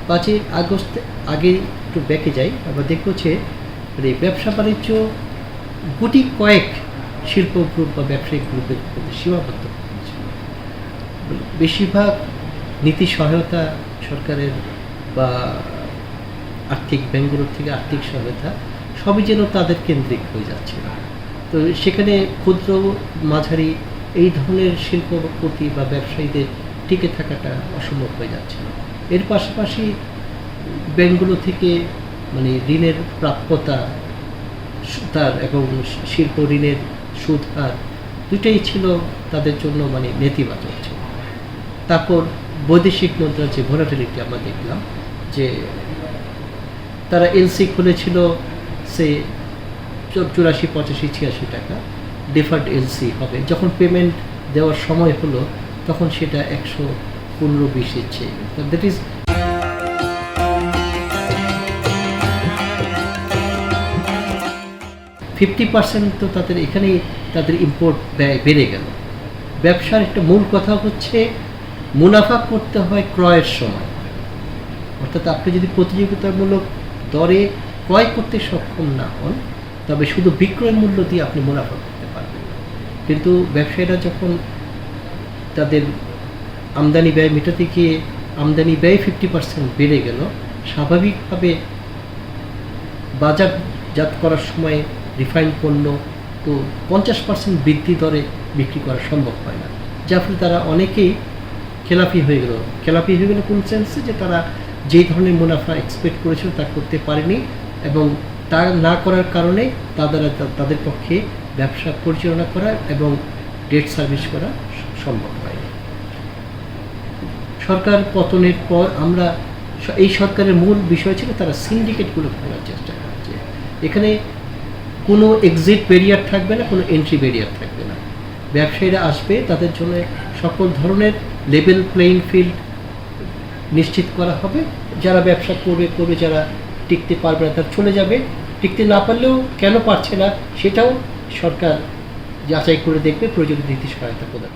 5ই August আগে একটু ব্যাকে যাই, আমরা দেখব যে ব্যবসা বাণিজ্য গুটি কয়েক শিল্প গ্রুপ বা ব্যবসায়িক গ্রুপের মধ্যে সীমাবদ্ধ হয়েছে। বেশিরভাগ নীতি সহায়তা সরকারের বা আর্থিক ব্যাংকগুলোর থেকে আর্থিক সহায়তা সবই যেন তাদের কেন্দ্রিক হয়ে যাচ্ছে। তো সেখানে ক্ষুদ্র মাঝারি এই ধরনের শিল্পপতি বা ব্যবসায়ীদের টিকে থাকাটা অসম্ভব হয়ে যাচ্ছে। এর পাশাপাশি ব্যাংকগুলো থেকে মানে ঋণের প্রাপ্যতা তার এবং শিল্প ঋণের সুদ হার দুটাই ছিল তাদের জন্য মানে নেতিবাচক ছিল। তারপর বৈদেশিক মুদ্রার যে ভোলাটিলিটি আমরা দেখলাম যে তারা এলসি খুলেছিল সে 84, 85, 86 টাকা ডিফার্ড এলসি হবে, যখন পেমেন্ট দেওয়ার সময় হলো তখন সেটা 115-20 চেয়ে। দ্যাট ইজ %50 তো তাদের এখানেই তাদের ইম্পোর্ট ব্যয় বেড়ে গেল। ব্যবসার একটা মূল কথা হচ্ছে মুনাফা করতে হয় ক্রয়ের সময়, অর্থাৎ আপনি যদি প্রতিযোগিতামূলক দরে ক্রয় করতে সক্ষম না হন তবে শুধু বিক্রয় মূল্য দিয়ে আপনি মুনাফা করতে পারবেন। কিন্তু ব্যবসায়ীরা যখন তাদের আমদানি ব্যয় মেটাতে গিয়ে আমদানি ব্যয় 50% বেড়ে গেল, স্বাভাবিকভাবে বাজারজাত করার সময় রিফাইন্ড পণ্য তো 50% বৃদ্ধি দরে বিক্রি করা সম্ভব হয় না, যার ফলে তারা অনেকেই খেলাপি হয়ে গেল কোন সেন্সে যে তারা যেই ধরনের মুনাফা এক্সপেক্ট করেছিল তা করতে পারেনি এবং তা না করার কারণে তাদের পক্ষে ব্যবসা পরিচালনা করা এবং ডেট সার্ভিস করা সম্ভব হয়নি। সরকার পতনের পর আমরা এই সরকারের মূল বিষয় ছিল তারা সিন্ডিকেটগুলো খোলার চেষ্টা করছে। এখানে কোনো এক্সিট ব্যারিয়ার থাকবে না, কোনো এন্ট্রি ব্যারিয়ার থাকবে না। ব্যবসায়ীরা আসবে, তাদের জন্য সকল ধরনের লেভেল প্লেইং ফিল্ড নিশ্চিত করা হবে। যারা ব্যবসা করবে, যারা টিকতে পারবে না তারা চলে যাবে, টিকতে না পারলেও কেন পারছে না সেটাও সরকার যাচাই করে দেখবে, প্রয়োজনীয় নীতি সহায়তা প্রদান।